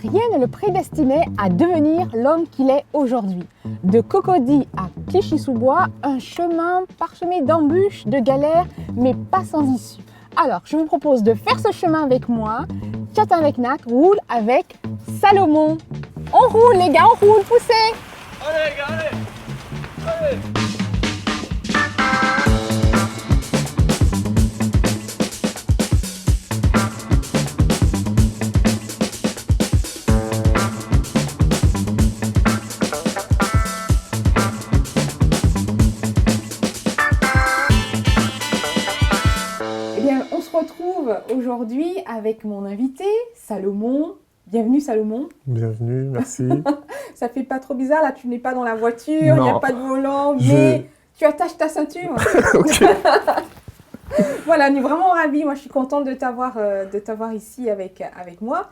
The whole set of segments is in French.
Rien ne le prédestinait à devenir l'homme qu'il est aujourd'hui. De Cocody à Clichy-sous-Bois, un chemin parsemé d'embûches, de galères, mais pas sans issue. Alors, je vous propose de faire ce chemin avec moi. Chat avec Nac roule avec Salomon. On roule les gars, on roule, poussez! Allez les gars, allez! Allez! On se retrouve aujourd'hui avec mon invité, Salomon. Bienvenue Salomon. Bienvenue, merci. Ça fait pas trop bizarre, là tu n'es pas dans la voiture, il n'y a pas de volant, mais tu attaches ta ceinture. Ok. Voilà, on est vraiment ravis. Moi je suis contente de t'avoir ici avec moi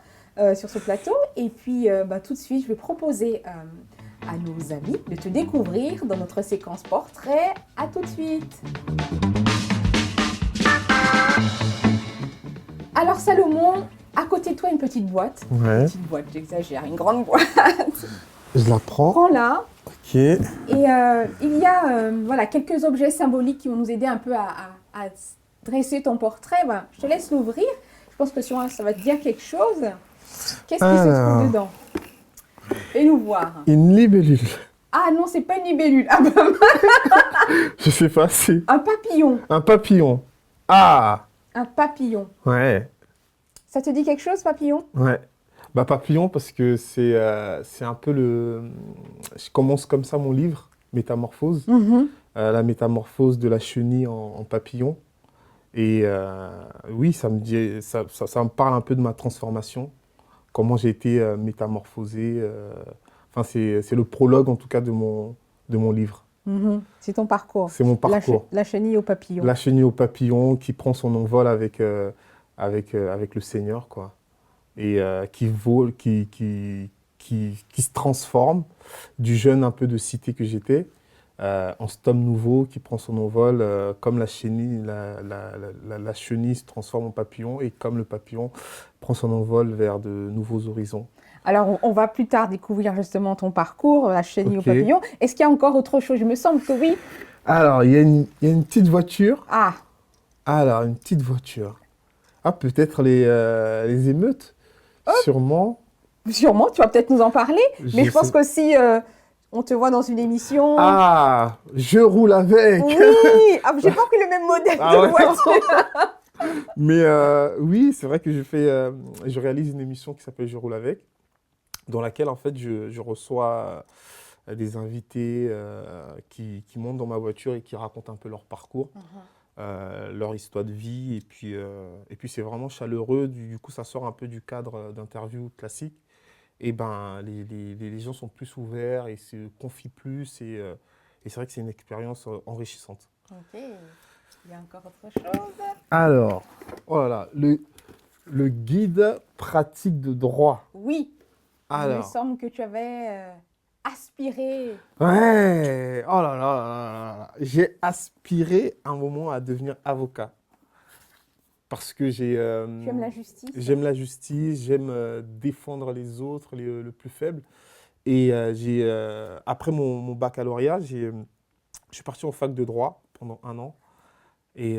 sur ce plateau. Et puis tout de suite, je vais proposer à nos amis de te découvrir dans notre séquence portrait. À tout de suite. Alors Salomon, à côté de toi une petite boîte. Ouais. Une petite boîte, j'exagère, une grande boîte. Je la prends. Prends-la. Ok. Et il y a quelques objets symboliques qui vont nous aider un peu à dresser ton portrait. Voilà, je te laisse l'ouvrir. Je pense que ça va te dire quelque chose. Qu'est-ce qui se trouve dedans? Fais-nous voir. Une libellule. Ah non, c'est pas une libellule. Ah bah, Je sais pas si. un papillon. Un papillon. Ah. Un papillon. Ouais. Ça te dit quelque chose, papillon? Ouais. Bah papillon parce que c'est un peu le. Je commence comme ça mon livre, Métamorphose. La métamorphose de la chenille en papillon. Et oui, ça me parle un peu de ma transformation. Comment j'ai été métamorphosé. Enfin, c'est le prologue en tout cas de mon livre. C'est ton parcours. C'est mon parcours. La chenille au papillon. La chenille au papillon qui prend son envol avec le Seigneur, quoi. Et qui se transforme du jeune un peu de cité que j'étais en cet homme nouveau qui prend son envol comme la chenille. La chenille se transforme en papillon et comme le papillon prend son envol vers de nouveaux horizons. Alors, on va plus tard découvrir justement ton parcours, la chenille au papillon. Est-ce qu'il y a encore autre chose? Il me semble que oui. Alors, il y a une petite voiture. Ah. Alors, une petite voiture. Ah, peut-être les émeutes. Sûrement. Sûrement, tu vas peut-être nous en parler. Mais je pense qu'aussi, on te voit dans une émission. Ah, je roule avec. Oui. Ah, j'ai pas pris le même modèle de voiture. Mais oui, c'est vrai que je réalise une émission qui s'appelle Je roule avec, dans laquelle en fait je reçois des invités qui montent dans ma voiture et qui racontent un peu leur parcours, leur histoire de vie. Et puis c'est vraiment chaleureux. Du coup, ça sort un peu du cadre d'interview classique. Et ben les gens sont plus ouverts et se confient plus. Et c'est vrai que c'est une expérience enrichissante. Ok. Il y a encore autre chose? Alors, voilà, le guide pratique de droit. Oui. Alors. Il me semble que tu avais aspiré. Ouais, oh là là là là. J'ai aspiré un moment à devenir avocat. Parce que Tu aimes la justice? J'aime la justice, j'aime défendre les autres, le plus faible. Et après mon baccalauréat, je suis parti en fac de droit pendant 1 an. Et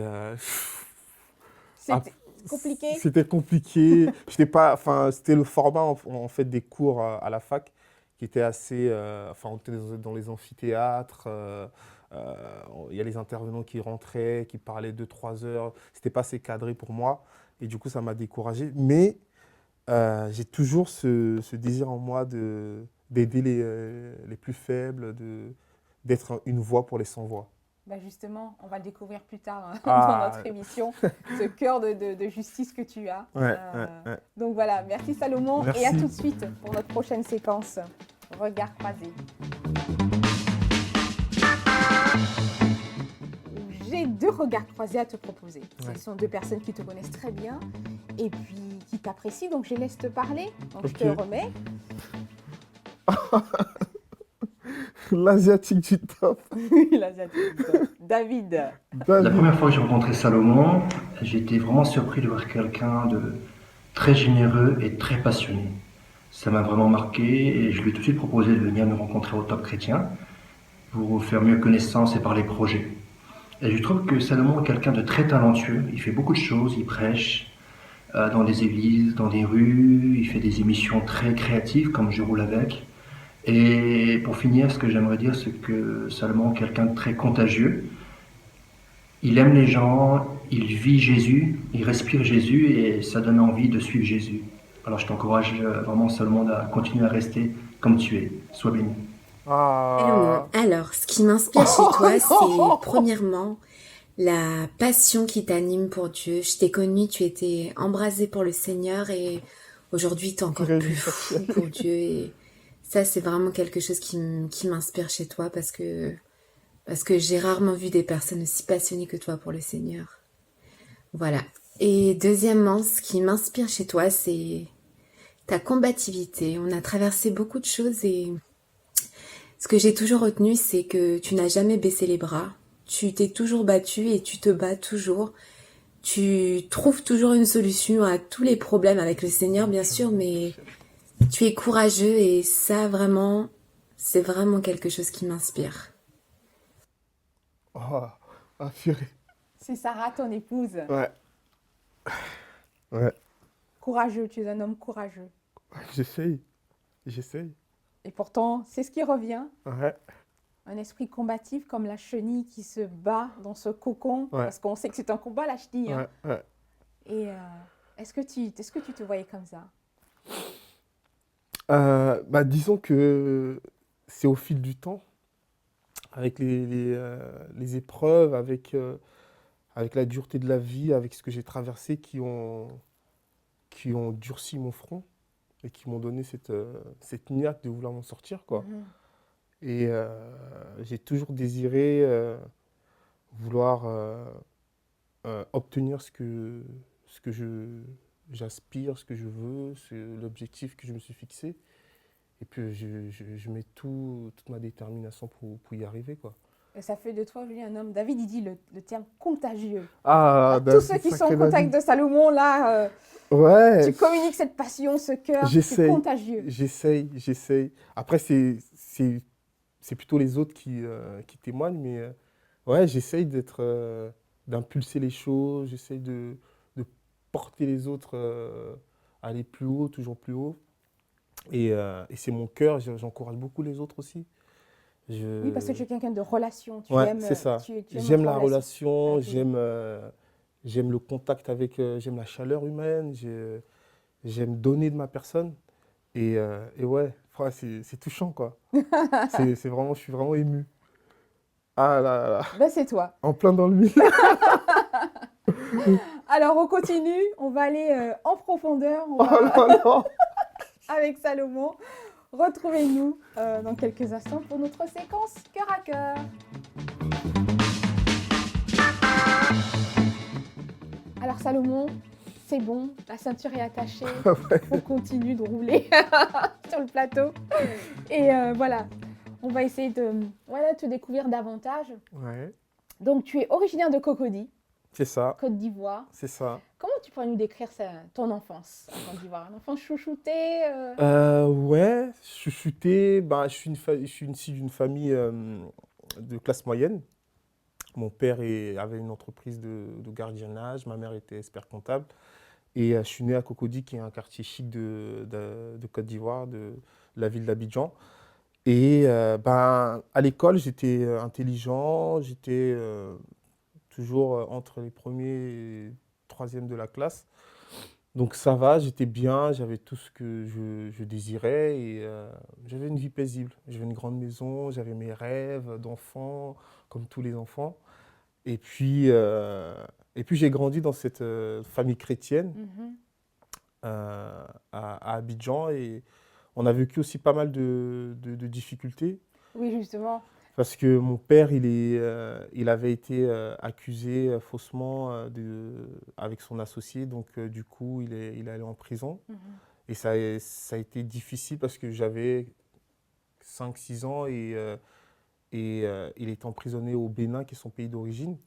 c'était compliqué? C'était compliqué. C'était le format en fait des cours à la fac qui était assez. On était dans les amphithéâtres. Il y a les intervenants qui rentraient, qui parlaient 2-3 heures. C'était pas assez cadré pour moi. Et du coup, ça m'a découragé. Mais j'ai toujours ce désir en moi d'aider les plus faibles, d'être une voix pour les sans-voix. Bah justement, on va le découvrir plus tard dans notre émission, ce cœur de justice que tu as. Ouais. Donc voilà, merci Salomon. Merci. Et à tout de suite pour notre prochaine séquence. Regard croisé. J'ai 2 regards croisés à te proposer. Ce sont 2 personnes qui te connaissent très bien et puis qui t'apprécient. Donc je les laisse te parler. Donc je te le remets. L'asiatique du top. Oui, l'asiatique du top. David. La première fois que j'ai rencontré Salomon, j'ai été vraiment surpris de voir quelqu'un de très généreux et très passionné. Ça m'a vraiment marqué et je lui ai tout de suite proposé de venir nous rencontrer au Top Chrétien pour faire mieux connaissance et parler projet. Et je trouve que Salomon est quelqu'un de très talentueux. Il fait beaucoup de choses, il prêche dans des églises, dans des rues, il fait des émissions très créatives comme Je roule avec. Et pour finir, ce que j'aimerais dire, c'est que Salomon est quelqu'un de très contagieux. Il aime les gens, il vit Jésus, il respire Jésus et ça donne envie de suivre Jésus. Alors je t'encourage vraiment Salomon à continuer à rester comme tu es. Sois béni. Salomon, Ah, alors, ce qui m'inspire chez toi, c'est premièrement la passion qui t'anime pour Dieu. Je t'ai connu, tu étais embrasé pour le Seigneur et aujourd'hui, tu es encore plus fou pour Dieu. Et ça, c'est vraiment quelque chose qui m'inspire chez toi parce que j'ai rarement vu des personnes aussi passionnées que toi pour le Seigneur. Voilà. Et deuxièmement, ce qui m'inspire chez toi, c'est ta combativité. On a traversé beaucoup de choses et ce que j'ai toujours retenu, c'est que tu n'as jamais baissé les bras. Tu t'es toujours battu et tu te bats toujours. Tu trouves toujours une solution à tous les problèmes avec le Seigneur, bien sûr, mais tu es courageux et ça, vraiment, c'est vraiment quelque chose qui m'inspire. oh, ah, purée. C'est Sarah, ton épouse. Ouais, ouais, Courageux, tu es un homme courageux. j'essaye, j'essaye. Et pourtant, c'est ce qui revient. Ouais, Un esprit combatif comme la chenille qui se bat dans ce cocon. Ouais. Parce qu'on sait que c'est un combat, la chenille. Hein. ouais, ouais. Et est-ce que tu te voyais comme ça? Bah, disons que c'est au fil du temps, avec les épreuves, avec la dureté de la vie, avec ce que j'ai traversé, qui ont durci mon front et qui m'ont donné cette niaque de vouloir m'en sortir, quoi. Mhm. Et j'ai toujours désiré vouloir obtenir ce que j'aspire, ce que je veux, c'est l'objectif que je me suis fixé. Et puis je mets toute ma détermination pour y arriver, quoi. Et ça fait de toi, aujourd'hui, un homme. David, il dit le terme contagieux. Ah, Tous ceux qui sont en sacré contact David. de Salomon, là, Ouais, tu communiques cette passion, ce cœur, c'est j'essaye, contagieux. j'essaye. Après, c'est plutôt les autres qui témoignent, mais ouais, j'essaye d'impulser les choses, j'essaye de porter les autres à aller plus haut, toujours plus haut. Et c'est mon cœur, j'encourage beaucoup les autres aussi. Oui, parce que tu es quelqu'un de relation. Tu Ouais, aimes, c'est ça. tu aimes J'aime être en la relation, avec les autres. j'aime le contact avec, j'aime la chaleur humaine, j'aime donner de ma personne. Et ouais, c'est touchant, quoi. C'est vraiment, je suis vraiment ému. Ah là là là, Ben, c'est toi. en plein dans le mille. Alors, on continue. On va aller en profondeur. On Oh va, là là. avec Salomon. Retrouvez-nous dans quelques instants pour notre séquence cœur à cœur. Alors Salomon, c'est bon, la ceinture est attachée, on continue de rouler sur le plateau. Et voilà, on va essayer de te découvrir davantage. Ouais, Donc tu es originaire de Cocody, c'est ça, Côte d'Ivoire. c'est ça. Comment tu pourrais nous décrire ton enfance en Côte d'Ivoire? Un enfant chouchouté Ouais, chouchouté, bah, je suis issu d'une famille de classe moyenne. Mon père avait une entreprise de gardiennage, ma mère était expert comptable. Et je suis né à Cocody, qui est un quartier chic de Côte d'Ivoire, de la ville d'Abidjan. Et ben, à l'école, j'étais intelligent, j'étais toujours entre les premiers et troisièmes de la classe. Donc ça va, j'étais bien, j'avais tout ce que je désirais et j'avais une vie paisible. J'avais une grande maison, j'avais mes rêves d'enfant, comme tous les enfants. Et puis, j'ai grandi dans cette famille chrétienne Mhm. à Abidjan et on a vécu aussi pas mal de difficultés Oui, justement. parce que mon père, il avait été accusé faussement avec son associé, donc du coup, il est allé en prison. Mhm. Et ça a été difficile parce que j'avais 5 6 ans et il était emprisonné au Bénin, qui est son pays d'origine.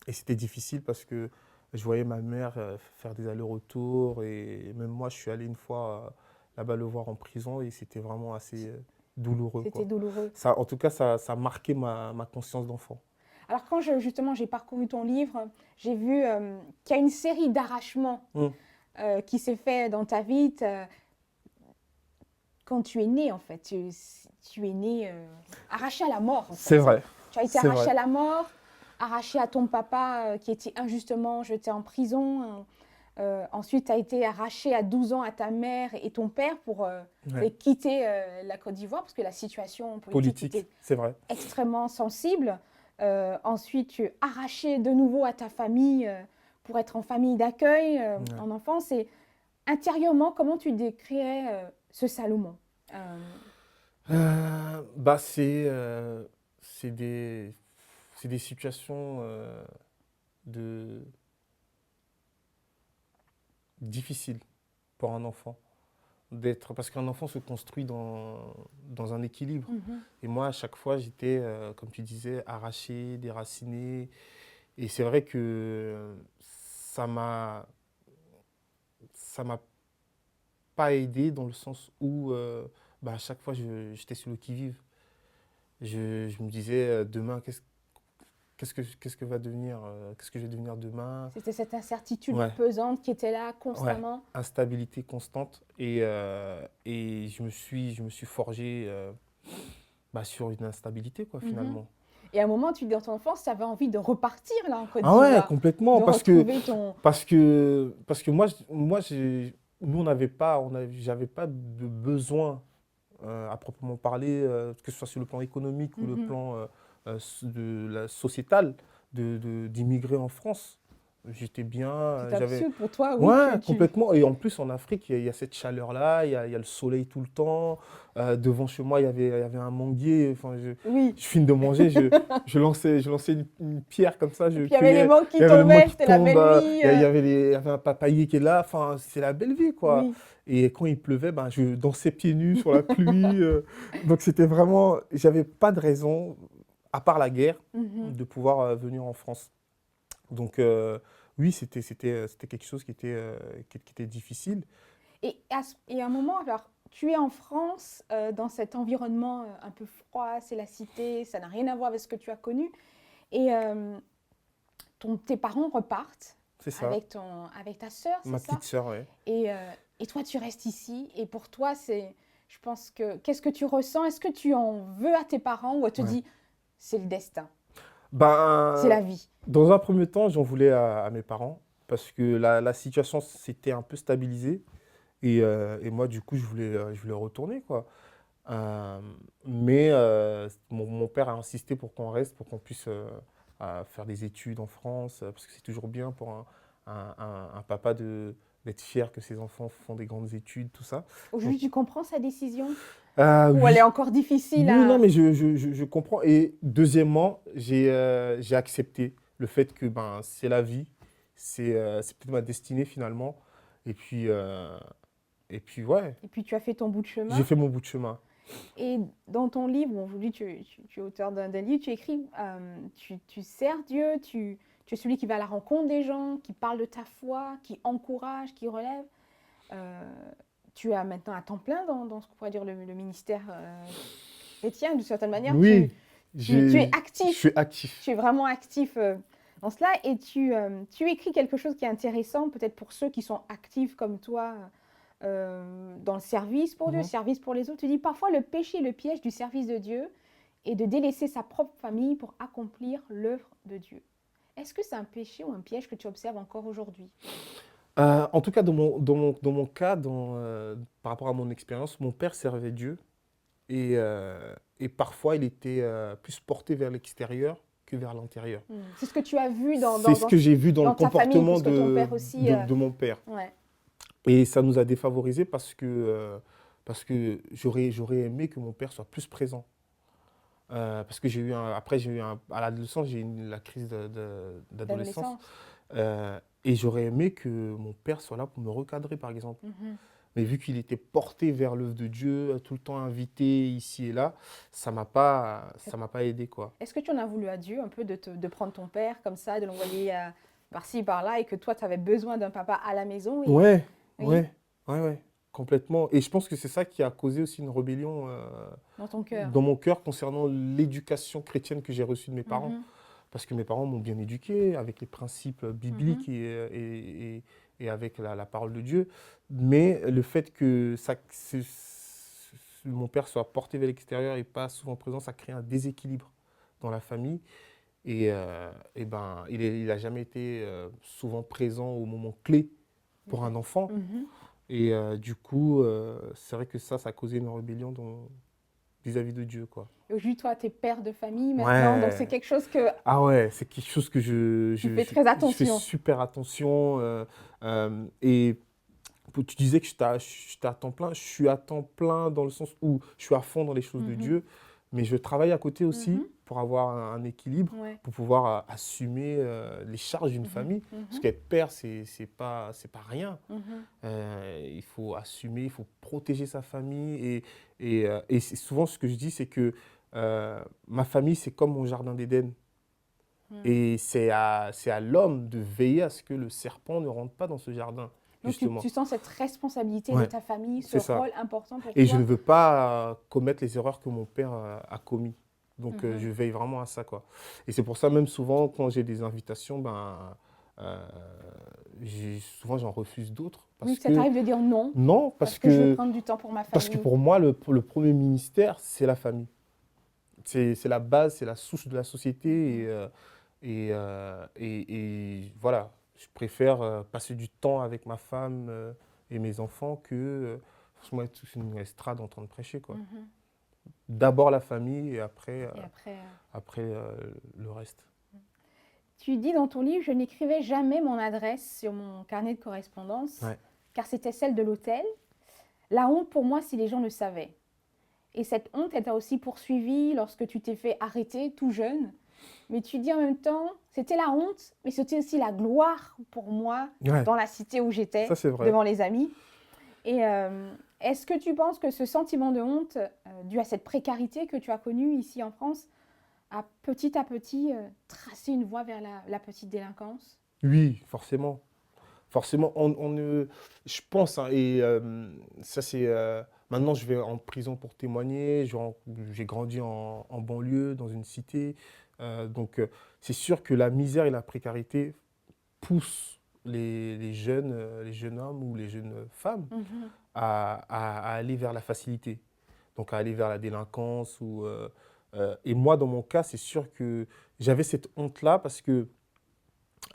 Et c'était difficile parce que je voyais ma mère faire des allers-retours et même moi, je suis allé une fois là-bas le voir en prison et c'était vraiment assez douloureux, C'était quoi. douloureux. Ça, en tout cas, ça a marqué ma conscience d'enfant. Alors quand justement j'ai parcouru ton livre, j'ai vu qu'il y a une série d'arrachements Mm. qui s'est fait dans ta vie quand tu es né en fait. Tu es né arraché à la mort. En C'est fait. vrai. Tu as été C'est arraché vrai. à la mort, arraché à ton papa qui était injustement jeté en prison. Ensuite, tu as été arraché à 12 ans à ta mère et ton père pour Ouais. quitter la Côte d'Ivoire parce que la situation politique était C'est vrai. extrêmement sensible. Ensuite, tu es arraché de nouveau à ta famille pour être en famille d'accueil Ouais. en enfance. Et intérieurement, comment tu décrirais ce Salomon Bah, c'est des situations de difficiles pour un enfant. Parce qu'un enfant se construit dans un équilibre. Et moi, à chaque fois, j'étais, comme tu disais, arraché, déraciné. Et c'est vrai que ça m'a pas aidé dans le sens où bah, à chaque fois, j'étais sur le qui-vive. Je me disais, demain, qu'est-ce que va devenir, qu'est-ce que je vais devenir demain? C'était cette incertitude Ouais. pesante qui était là Ouais, constamment. instabilité constante. Et je me suis forgé bah, sur une instabilité, quoi, finalement. Et à un moment, dans ton enfance, tu avais envie de repartir là en Côte Ah ouais, d'Ivoire, complètement. de Parce que, retrouver ton... nous, j'avais pas de besoin à proprement parler, que ce soit sur le plan économique ou le plan sociétal, d'immigrer en France. J'étais bien, C'était j'avais... absurde pour toi, oui. Ouais, complètement. Et en plus, en Afrique, il y a cette chaleur-là, il y a le soleil tout le temps. Devant chez moi, il y avait un manguier. Enfin, Oui. je finis de manger, je lançais une pierre comme ça. Puis il y avait les mangues qui il y avait le tombaient, mangue qui c'était la tombe, belle vie. il y avait un papayer qui est là. Enfin, c'est la belle vie, quoi. Oui. Et quand il pleuvait, ben, je dansais pieds nus sur la pluie. Donc, c'était vraiment... J'avais pas de raison, à part la guerre, de pouvoir venir en France. Donc, oui, c'était quelque chose qui était difficile. Et à un moment, alors, tu es en France, dans cet environnement un peu froid, c'est la cité, ça n'a rien à voir avec ce que tu as connu. Et tes parents repartent C'est ça. avec ta sœur, c'est ça? Ma petite sœur, oui. Et toi, tu restes ici. Et pour toi, je pense qu'est-ce que tu ressens? Est-ce que tu en veux à tes parents ou tu te dis, c'est le destin, Ben, c'est la vie? dans un premier temps, j'en voulais à mes parents parce que la situation s'était un peu stabilisée. Et moi, du coup, je voulais retourner, quoi. Mais mon père a insisté pour qu'on reste, pour qu'on puisse faire des études en France, parce que c'est toujours bien pour un papa d'être fier que ses enfants font des grandes études, tout ça. Aujourd'hui, tu comprends sa décision? Ou Oui. elle est encore difficile Oui, à... non, mais je comprends. Et deuxièmement, j'ai accepté le fait que ben, c'est la vie, c'est peut-être ma destinée finalement. Et puis ouais, Et puis tu as fait ton bout de chemin. j'ai fait mon bout de chemin. Et dans ton livre, bon, aujourd'hui tu es auteur d'un livre, tu écris, tu sers Dieu, tu es celui qui va à la rencontre des gens, qui parle de ta foi, qui encourage, qui relève. Tu es maintenant à temps plein dans ce qu'on pourrait dire le ministère chrétien, d'une certaine manière. Oui, tu es actif. Je suis actif. Tu es vraiment actif dans cela. Et tu écris quelque chose qui est intéressant, peut-être pour ceux qui sont actifs comme toi, dans le service pour Dieu, le service pour les autres. Tu dis parfois le péché, le piège du service de Dieu est de délaisser sa propre famille pour accomplir l'œuvre de Dieu. Est-ce que c'est un péché ou un piège que tu observes encore aujourd'hui? En tout cas, dans mon cas, par rapport à mon expérience, mon père servait Dieu et parfois il était plus porté vers l'extérieur que vers l'intérieur. C'est ce que tu as vu C'est ce que j'ai vu dans le ta famille, comportement parce que ton père aussi, de mon père. Ouais. Et ça nous a défavorisés parce que j'aurais aimé que mon père soit plus présent. Parce que à l'adolescence, j'ai eu la crise d'adolescence. Et j'aurais aimé que mon père soit là pour me recadrer, par exemple. Mais vu qu'il était porté vers l'œuvre de Dieu, tout le temps invité ici et là, ça m'a pas aidé, quoi. Est-ce que tu en as voulu à Dieu un peu de prendre ton père comme ça, de l'envoyer par-ci, par-là, et que toi, tu avais besoin d'un papa à la maison? Ouais. complètement. Et je pense que c'est ça qui a causé aussi une rébellion Dans ton cœur. dans mon cœur concernant l'éducation chrétienne que j'ai reçue de mes parents. Mhm. Parce que mes parents m'ont bien éduqué avec les principes bibliques Mhm. et avec la parole de Dieu. Mais le fait que mon père soit porté vers l'extérieur et pas souvent présent, ça crée un déséquilibre dans la famille. Et ben, il n'a jamais été souvent présent au moment clé pour un enfant. Mhm. Et du coup, c'est vrai que ça a causé une rébellion vis-à-vis de Dieu, quoi. Et aujourd'hui, toi, tu es père de famille maintenant, donc c'est Ouais. quelque chose que Ah ouais, c'est quelque chose que tu fais très je fais attention. super attention. Et tu disais que j'étais à temps plein. Je suis à temps plein dans le sens où je suis à fond dans les choses de Mhm. Dieu, mais je travaille à côté aussi Mhm. pour avoir un équilibre, Ouais. pour pouvoir assumer les charges d'une Mhm. famille. Mhm. Parce qu'être père, c'est pas rien. Mhm. Il faut assumer, il faut protéger sa famille. Et c'est souvent ce que je dis, c'est que ma famille, c'est comme mon jardin d'Éden. Mhm. Et c'est à l'homme de veiller à ce que le serpent ne rentre pas dans ce jardin, Donc justement. tu sens cette responsabilité de Ouais, ta famille, ce c'est ça. rôle important pour Et je toi. ne veux pas commettre les erreurs que mon père a commis. Donc, Mhm. je veille vraiment à ça, quoi. Et c'est pour ça, même souvent, quand j'ai des invitations, euh, souvent, j'en refuse d'autres. Oui, Parce ça que, t'arrive de dire non, non, parce que je veux prendre du temps pour ma parce que famille. pour moi, le premier ministère, c'est la famille. C'est la base, c'est la souche de la société. Et voilà, je préfère passer du temps avec ma femme et mes enfants que franchement être sur une estrade en train de prêcher, quoi. Mhm. D'abord la famille et après, Et après, le reste. tu dis dans ton livre, je n'écrivais jamais mon adresse sur mon carnet de correspondance, Ouais. car c'était celle de l'hôtel. La honte pour moi si les gens le savaient. Et cette honte, elle t'a aussi poursuivi lorsque tu t'es fait arrêter tout jeune. Mais tu dis en même temps, c'était la honte, mais c'était aussi la gloire pour moi Ouais, dans la cité où j'étais, ça c'est vrai. devant les amis. Et est-ce que tu penses que ce sentiment de honte, dû à cette précarité que tu as connue ici en France, a petit à petit tracé une voie vers la petite délinquance? Oui, forcément. Forcément, je pense, hein, et ça c'est... maintenant, je vais en prison pour témoigner. J'ai grandi en banlieue, dans une cité. Donc, c'est sûr que la misère et la précarité poussent les jeunes hommes ou les jeunes femmes Mhm. à aller vers la facilité. Donc, à aller vers la délinquance. Et moi, dans mon cas, c'est sûr que j'avais cette honte-là parce que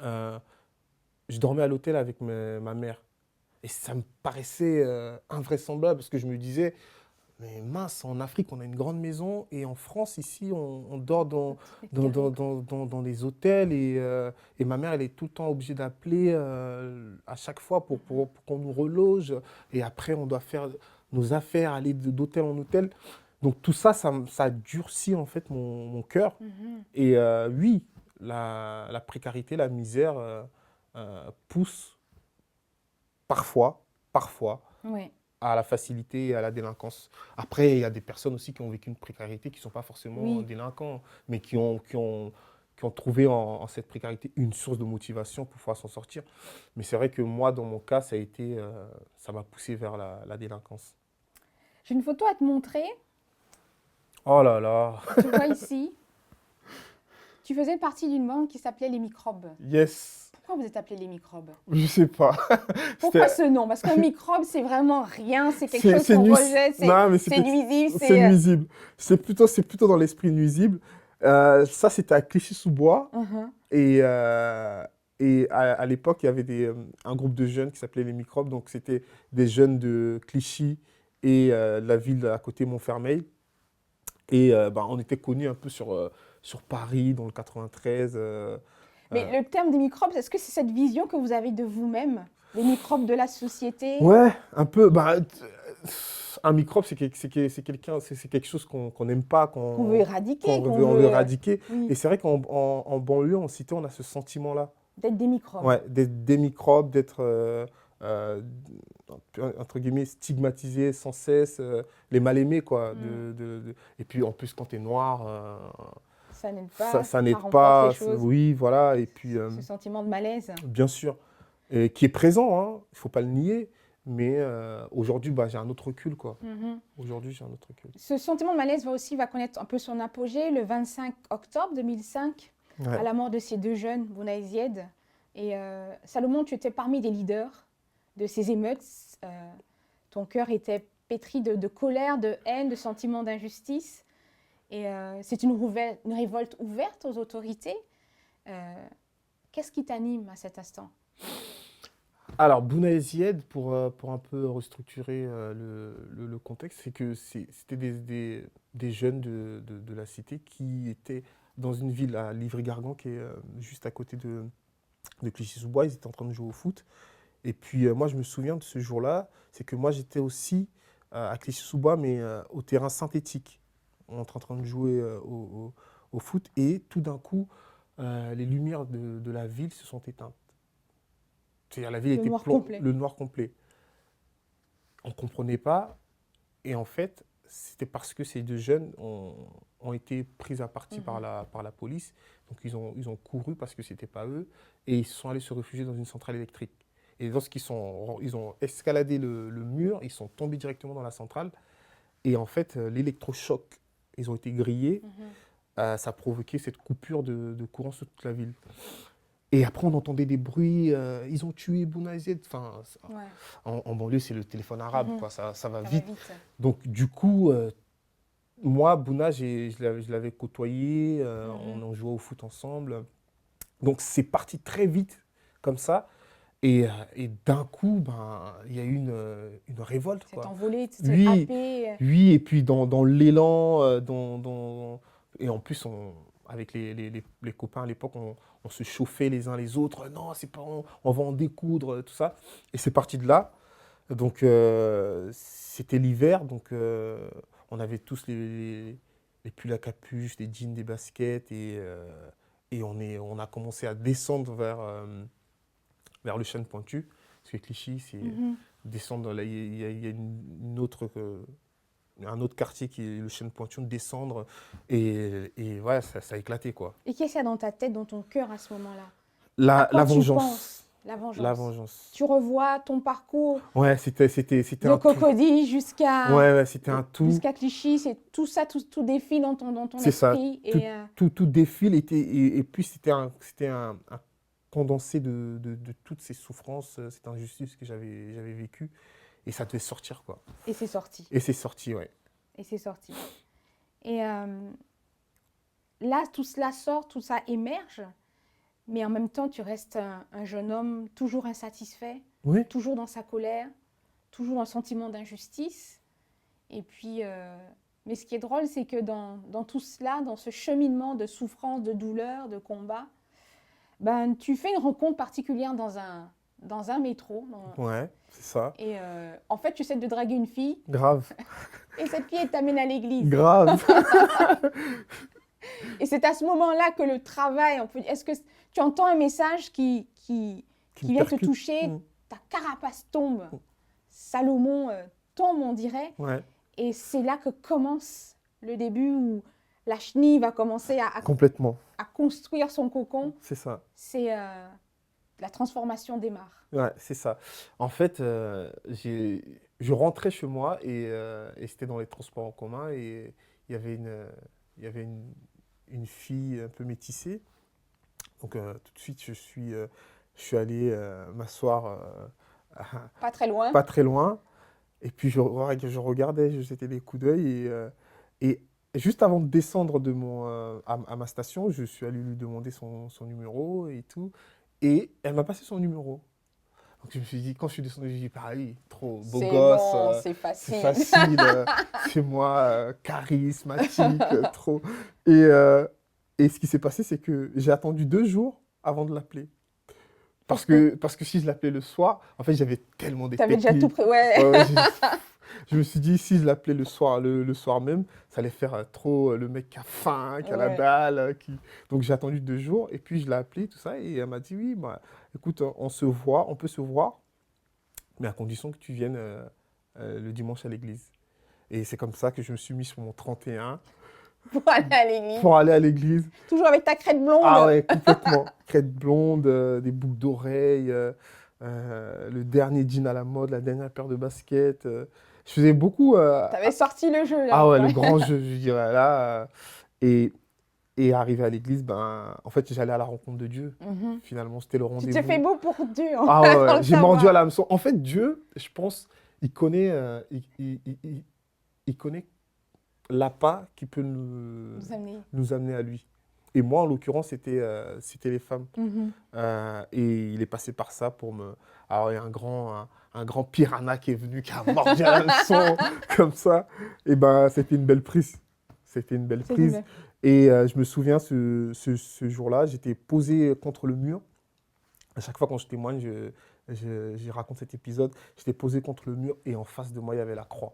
euh, je dormais à l'hôtel avec ma mère. Et ça me paraissait invraisemblable parce que je me disais, mais mince, en Afrique, on a une grande maison et en France, ici, on dort dans les hôtels et ma mère, elle est tout le temps obligée d'appeler à chaque fois pour qu'on nous reloge. Et après, on doit faire nos affaires, aller d'hôtel en hôtel. Donc tout ça, ça durcit en fait mon cœur. Mhm. Et oui, la précarité, la misère pousse parfois, Oui. à la facilité et à la délinquance. Après, il y a des personnes aussi qui ont vécu une précarité qui ne sont pas forcément Oui. délinquants, mais qui ont trouvé en cette précarité une source de motivation pour pouvoir s'en sortir. Mais c'est vrai que moi, dans mon cas, ça m'a poussé vers la délinquance. J'ai une photo à te montrer. Oh là là, Tu vois ici, tu faisais partie d'une bande qui s'appelait les microbes. yes, Pourquoi vous êtes appelés les microbes? je sais pas. Pourquoi C'était- ce nom? Parce qu'un microbe, c'est vraiment rien, c'est quelque C'est chose c'est qu'on nus- rejette, Non, mais c'est nuisible, c'est nuisible. C'est plutôt dans l'esprit nuisible. Ça, c'était à Clichy-sous-Bois. Mhm. Et à l'époque, il y avait un groupe de jeunes qui s'appelait les Microbes. Donc, c'était des jeunes de Clichy et de la ville à côté, Montfermeil. Et on était connus un peu sur Paris, dans le 93. Mais le terme des microbes, est-ce que c'est cette vision que vous avez de vous-même? Les microbes de la société? Ouais, un peu. Un microbe, c'est quelque chose qu'on n'aime pas, Qu'on veut éradiquer, on veut éradiquer. oui, Et c'est vrai qu'en banlieue, en cité, on a ce sentiment-là. d'être des microbes. Ouais, d'être des microbes, d'être, euh, entre guillemets, stigmatisé sans cesse, les mal-aimés, quoi. Et puis, en plus, quand tu es noir, Ça n'aide pas, ça n'aide remporte pas. les choses. Oui, voilà. Et puis, Ce sentiment de malaise. bien sûr, et qui est présent, hein, il ne faut pas le nier. Mais aujourd'hui, bah, j'ai un autre recul, quoi. Mhm. Aujourd'hui, j'ai un autre recul. Ce sentiment de malaise va connaître un peu son apogée le 25 octobre 2005, Ouais. à la mort de ces deux jeunes, Bouna et Zied. Et Salomon, tu étais parmi les leaders de ces émeutes. Ton cœur était pétri de colère, de haine, de sentiments d'injustice. Et c'est une révolte ouverte aux autorités. Qu'est-ce qui t'anime à cet instant? Alors, Bouna et Zied, pour un peu restructurer le contexte, c'est que c'était des jeunes de la cité qui étaient dans une ville à Livry-Gargan, qui est juste à côté de Clichy-sous-Bois. Ils étaient en train de jouer au foot. Et puis, moi, je me souviens de ce jour-là, c'est que moi, j'étais aussi à Clichy-sous-Bois, mais au terrain synthétique. On était en train de jouer au foot. Et tout d'un coup, les lumières de la ville se sont éteintes. C'est-à-dire la ville Le était noir complet. le noir complet. On ne comprenait pas. Et en fait, c'était parce que ces deux jeunes ont été pris à partie par la police. Donc ils ont couru parce que ce n'était pas eux. Et ils sont allés se réfugier dans une centrale électrique. Et lorsqu'ils ils ont escaladé le mur, ils sont tombés directement dans la centrale. Et en fait, l'électrochoc, ils ont été grillés. Ça a provoqué cette coupure de courant sur toute la ville. Et après, on entendait des bruits, ils ont tué Bouna et Zied. Enfin, Ouais, en banlieue, c'est le téléphone arabe, quoi, ça va ça va vite. vite. Donc, du coup, moi, Bouna, je l'avais côtoyé, on en jouait au foot ensemble. Donc, c'est parti très vite, comme ça. Et d'un coup, ben, il y a eu une révolte, C'est quoi. envolé, c'est Oui, happé. oui, et puis dans l'élan, et en plus, avec les copains à l'époque, on se chauffait les uns les autres. Non, c'est pas, on va en découdre, tout ça. Et c'est parti de là. Donc, c'était l'hiver, donc on avait tous les pulls à capuche, des jeans, des baskets, et on a commencé à descendre vers le Chêne Pointu. Parce que Clichy, c'est descendre, là, il y a un autre quartier qui est le Chêne Pointu, descendre, et voilà, ça a éclaté, quoi. Et qu'est-ce qu'il y a dans ta tête, dans ton cœur à ce moment-là? À La quoi tu vengeance. penses? La vengeance. La vengeance. Tu revois ton parcours Ouais, c'était de un tout. Cocody jusqu'à Ouais, c'était un tout. Clichy, c'est tout ça, tout défile dans ton C'est ça. esprit. Tout défile, et puis c'était un condensé de toutes ces souffrances, cette injustice que j'avais vécue, et ça devait sortir, quoi. Et c'est sorti. Et c'est sorti, ouais. Et c'est sorti. Et là, tout cela sort, tout ça émerge, mais en même temps, tu restes un jeune homme toujours insatisfait, Oui. toujours dans sa colère, toujours un sentiment d'injustice. Et puis, mais ce qui est drôle, c'est que dans tout cela, dans ce cheminement de souffrance, de douleur, de combat, ben, tu fais une rencontre particulière dans un métro. Ouais, c'est ça. Et en fait, tu essaies de draguer une fille, Grave. et cette fille, elle t'amène à l'église. Grave. Et c'est à ce moment-là que le travail, est-ce que tu entends un message qui vient te percute. toucher, ta carapace tombe, Salomon tombe, on dirait, Ouais, et c'est là que commence le début où la chenille va commencer complètement. à construire son cocon. C'est ça. C'est la transformation démarre. Ouais, c'est ça. En fait, je rentrais chez moi, et c'était dans les transports en commun, et il y avait une fille un peu métissée. Donc tout de suite, je suis allé m'asseoir Pas très loin. pas très loin. Et puis je regardais, je jetais des coups d'œil, et juste avant de descendre à ma station, je suis allé lui demander son numéro et tout. Et elle m'a passé son numéro. Donc je me suis dit, quand je suis descendu, je me suis dit, pareil, trop beau C'est gosse, bon, c'est facile. c'est facile, c'est moi, charismatique, trop. Et ce qui s'est passé, c'est que j'ai attendu 2 jours avant de l'appeler. Parce que si je l'appelais le soir, en fait, j'avais tellement des T'avais déjà tout techniques. pris, ouais. Ouais, je me suis dit, si je l'appelais le soir même, ça allait faire trop le mec qui a faim, qui a la Ouais. dalle. Donc j'ai attendu 2 jours, et puis je l'ai appelé, tout ça, et elle m'a dit, oui, bah, écoute, on peut se voir, mais à condition que tu viennes le dimanche à l'église. Et c'est comme ça que je me suis mis sur mon 31 Pour aller à l'église. pour aller à l'église. Toujours avec ta crête blonde. Ah ouais, complètement. Crête blonde, des boucles d'oreilles, le dernier jean à la mode, la dernière paire de baskets. Je faisais beaucoup. T'avais sorti le jeu là. Ah ouais, le grand jeu, je dirais là. Et arrivé à l'église, ben, en fait, j'allais à la rencontre de Dieu. Mhm. Finalement, c'était le Tu rendez-vous. te fais beau pour Dieu. Ah ouais, Sans ouais, le j'ai mordu à savoir. l'hameçon. En fait, Dieu, je pense, il connaît, il connaît l'appât qui peut Vous amenez. nous amener à lui. Et moi, en l'occurrence, c'était les femmes. Mhm. Et il est passé par ça pour me... Alors, il y a un grand piranha qui est venu, qui a mordu à l'hameçon, comme ça. Et ben, c'était une belle prise. C'était une belle C'est prise. vrai. Et je me souviens, ce jour-là, j'étais posé contre le mur. À chaque fois quand je témoigne, je raconte cet épisode. J'étais posé contre le mur et en face de moi, il y avait la croix.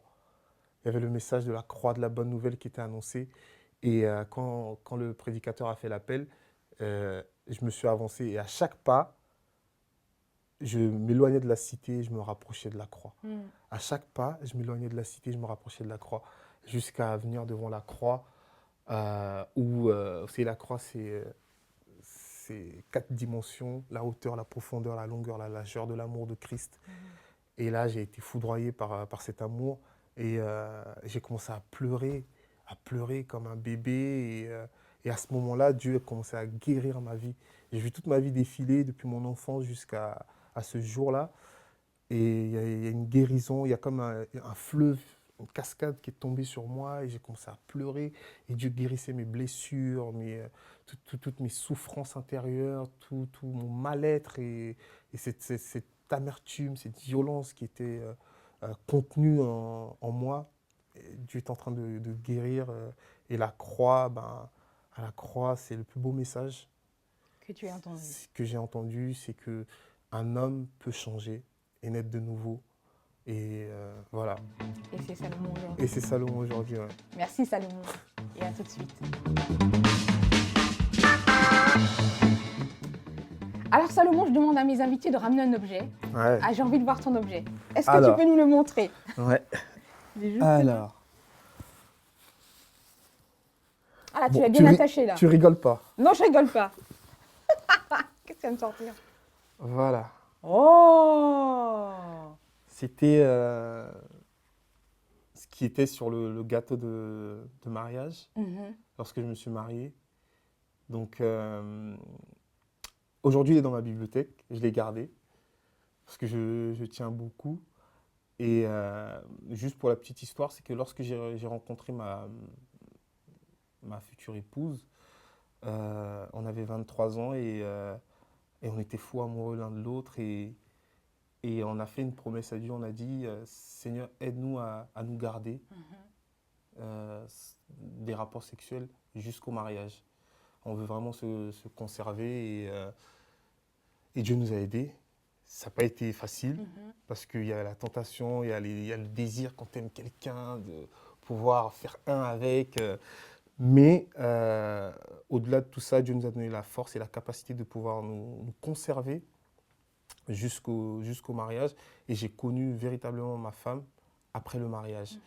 Il y avait le message de la croix, de la bonne nouvelle qui était annoncé. Et quand le prédicateur a fait l'appel, je me suis avancé. Et à chaque pas, je m'éloignais de la cité, je me rapprochais de la croix. Mm. À chaque pas, je m'éloignais de la cité, je me rapprochais de la croix. Jusqu'à venir devant la croix, où c'est la croix, c'est 4 dimensions, la hauteur, la profondeur, la longueur, la largeur de l'amour de Christ. Et là, j'ai été foudroyé par cet amour. Et j'ai commencé à pleurer comme un bébé. Et à ce moment-là, Dieu a commencé à guérir ma vie. J'ai vu toute ma vie défiler depuis mon enfance jusqu'à ce jour-là. Et il y a une guérison, il y a comme un fleuve, une cascade qui est tombée sur moi. Et j'ai commencé à pleurer. Et Dieu guérissait mes blessures, toutes mes souffrances intérieures, tout mon mal-être et cette amertume, cette violence qui était contenue en moi. Et Dieu est en train de guérir. Et la croix, à la croix, c'est le plus beau message Que tu as entendu. que j'ai entendu, c'est que un homme peut changer et naître de nouveau. Et voilà. Et c'est Salomon aujourd'hui. Et c'est Salomon aujourd'hui. Ouais. Merci Salomon. Et à tout de suite. Alors Salomon, je demande à mes invités de ramener un objet. Ouais. Ah, j'ai envie de voir ton objet. Est-ce que Alors. tu peux nous le montrer? Ouais. Il est juste Alors. Ah là, tu Bon, l'as bien attaché là. Tu rigoles pas. Non, je rigole pas. Qu'est-ce qui vient de sortir? Voilà. Oh! C'était ce qui était sur le gâteau de mariage Mhm. lorsque je me suis marié. Donc aujourd'hui, il est dans ma bibliothèque. Je l'ai gardé parce que je tiens beaucoup. Et juste pour la petite histoire, c'est que lorsque j'ai rencontré ma future épouse, on avait 23 ans et on était fous amoureux l'un de l'autre. Et on a fait une promesse à Dieu, on a dit, Seigneur, aide-nous à nous garder des rapports sexuels jusqu'au mariage. On veut vraiment se conserver et Dieu nous a aidés. Ça n'a pas été facile parce qu'il y a la tentation, il y a le désir quand tu aimes quelqu'un de pouvoir faire un avec. Mais au-delà de tout ça, Dieu nous a donné la force et la capacité de pouvoir nous conserver jusqu'au mariage. Et j'ai connu véritablement ma femme après le mariage.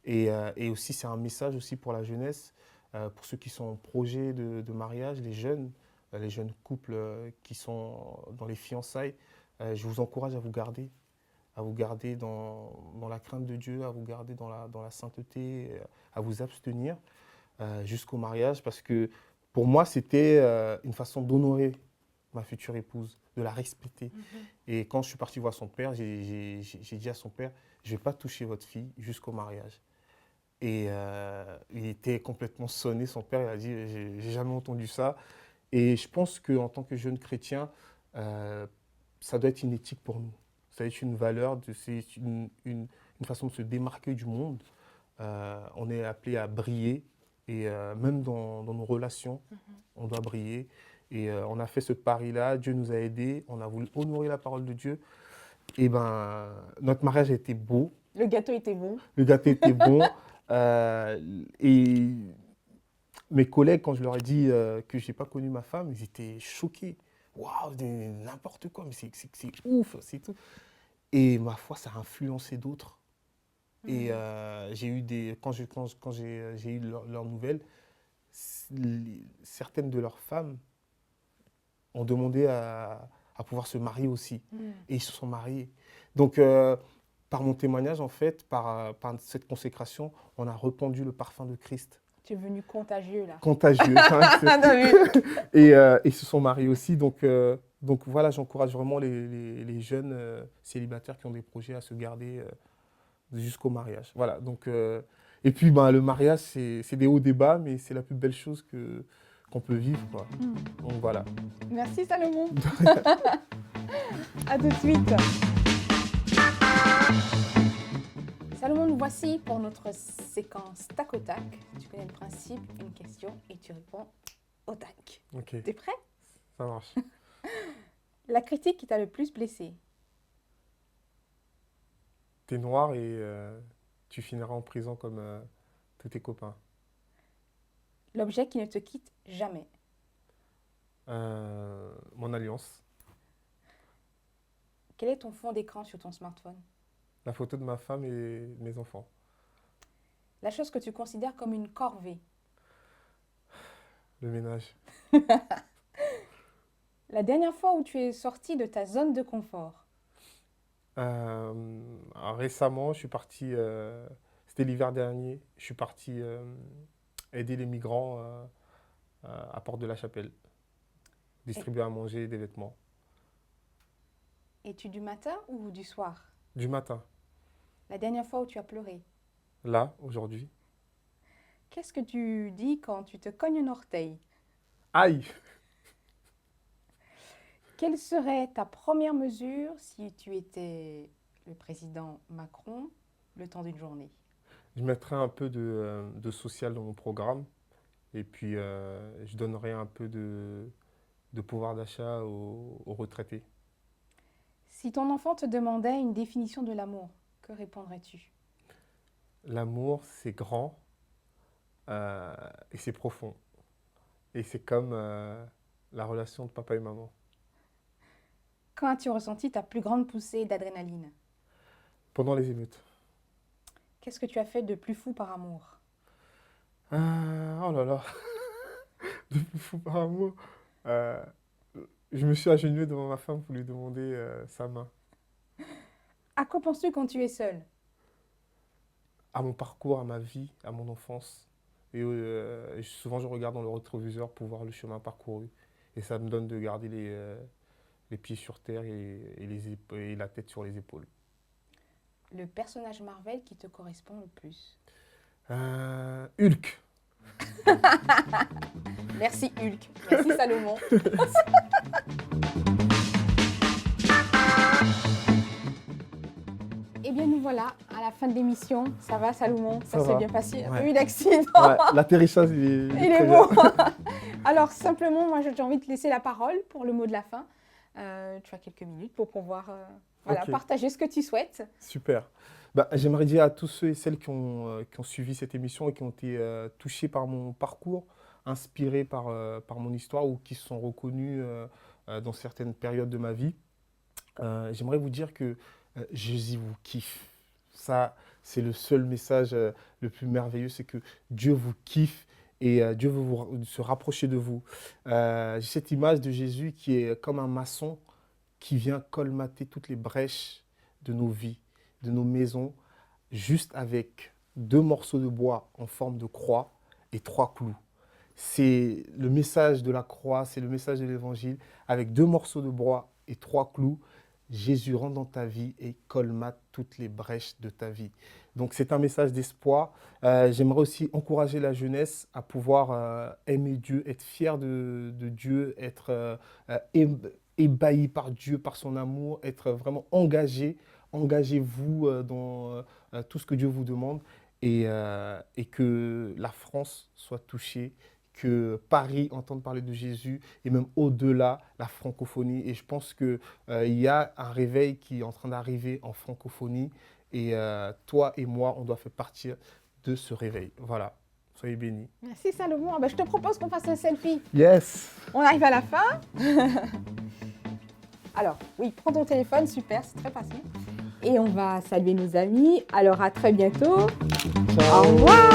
Et aussi, c'est un message aussi pour la jeunesse, pour ceux qui sont en projet de mariage, les jeunes couples qui sont dans les fiançailles. Je vous encourage à vous garder dans la crainte de Dieu, à vous garder dans la sainteté, à vous abstenir jusqu'au mariage, parce que pour moi, c'était une façon d'honorer ma future épouse, de la respecter. Et quand je suis parti voir son père, j'ai dit à son père, je ne vais pas toucher votre fille jusqu'au mariage. Et il était complètement sonné, son père, il a dit, j'ai jamais entendu ça. Et je pense qu'en tant que jeune chrétien, ça doit être une éthique pour nous. Ça doit être une valeur, c'est une façon de se démarquer du monde. On est appelé à briller, et même dans nos relations, on doit briller. Et on a fait ce pari-là, Dieu nous a aidés, on a voulu honorer la parole de Dieu. Et notre mariage a été beau. Le gâteau était bon. Le gâteau était bon. Et mes collègues, quand je leur ai dit que je n'ai pas connu ma femme, ils étaient choqués. Waouh, n'importe quoi, mais c'est ouf, c'est tout. Et ma foi, ça a influencé d'autres. Et j'ai eu quand j'ai eu leurs nouvelles, certaines de leurs femmes ont demandé à à pouvoir se marier aussi. Mm. Et ils se sont mariés. Donc, par mon témoignage, en fait, par cette consécration, on a répandu le parfum de Christ. Tu es venu contagieux, là. Contagieux. T'as vu? Et ils se sont mariés aussi. Donc voilà, j'encourage vraiment les jeunes célibataires qui ont des projets à se garder jusqu'au mariage. Voilà. Donc, et puis, le mariage, c'est des hauts, des bas, mais c'est la plus belle chose qu'on peut vivre, quoi. Mm. Donc voilà. Merci Salomon. À tout de suite. Salomon, nous voici pour notre séquence tac au tac. Tu connais le principe, une question et tu réponds au tac. Ok, T'es prêt? ça marche. La critique qui t'a le plus blessé? T'es noir et tu finiras en prison comme tous tes copains. L'objet qui ne te quitte jamais? Mon alliance. Quel est ton fond d'écran sur ton smartphone? La photo de ma femme et de mes enfants. La chose que tu considères comme une corvée? Le ménage. La dernière fois où tu es sorti de ta zone de confort? Récemment, je suis parti, c'était l'hiver dernier, je suis parti aider les migrants à Porte de la Chapelle, distribuer à manger des vêtements. Es-tu du matin ou du soir? Du matin, La dernière fois où tu as pleuré? là, aujourd'hui. Qu'est-ce que tu dis quand tu te cognes un orteil? Aïe! Quelle serait ta première mesure si tu étais le président Macron le temps d'une journée? Je mettrai un peu de social dans mon programme et puis je donnerai un peu de pouvoir d'achat aux retraités. Si ton enfant te demandait une définition de l'amour, que répondrais-tu? L'amour, c'est grand et c'est profond. Et c'est comme la relation de papa et maman. Quand as-tu ressenti ta plus grande poussée d'adrénaline? Pendant les émeutes. Qu'est-ce que tu as fait de plus fou par amour? Oh là là, de plus fou par amour. Je me suis agenouillé devant ma femme pour lui demander sa main. À quoi penses-tu quand tu es seul? À mon parcours, à ma vie, à mon enfance. Et souvent, je regarde dans le rétroviseur pour voir le chemin parcouru. Et ça me donne de garder les pieds sur terre et la tête sur les épaules. Le personnage Marvel qui te correspond le plus? Hulk. Merci Hulk. Merci Salomon. Eh bien nous voilà à la fin de l'émission. Ça va Salomon? Ça s'est va. bien passé? Ouais. Pas eu d'accident? Ouais, l'atterrissage, il Il est très beau. bien. Alors simplement, moi j'ai envie de te laisser la parole pour le mot de la fin. Tu as quelques minutes pour pouvoir Ok. partager ce que tu souhaites. Super. J'aimerais dire à tous ceux et celles qui ont suivi cette émission et qui ont été touchés par mon parcours, inspirés par mon histoire ou qui se sont reconnus dans certaines périodes de ma vie, j'aimerais vous dire que Jésus vous kiffe. Ça, c'est le seul message le plus merveilleux, c'est que Dieu vous kiffe et Dieu veut se rapprocher de vous. J'ai cette image de Jésus qui est comme un maçon qui vient colmater toutes les brèches de nos vies, de nos maisons, juste avec 2 morceaux de bois en forme de croix et 3 clous. C'est le message de la croix, c'est le message de l'évangile. Avec 2 morceaux de bois et 3 clous, Jésus rentre dans ta vie et colmate toutes les brèches de ta vie. Donc c'est un message d'espoir. J'aimerais aussi encourager la jeunesse à pouvoir aimer Dieu, être fier de Dieu, être ébahi par Dieu, par son amour, être vraiment engagé. Engagez-vous dans tout ce que Dieu vous demande et que la France soit touchée, que Paris entende parler de Jésus et même au-delà, la francophonie. Et je pense qu'il y a un réveil qui est en train d'arriver en francophonie et toi et moi, on doit faire partie de ce réveil. Voilà, soyez bénis. Merci Salomon. Ah ben, je te propose qu'on fasse un selfie. Yes! On arrive à la fin. Alors, oui, prends ton téléphone, super, c'est très facile. Et on va saluer nos amis. Alors, à très bientôt. Ciao. Au revoir.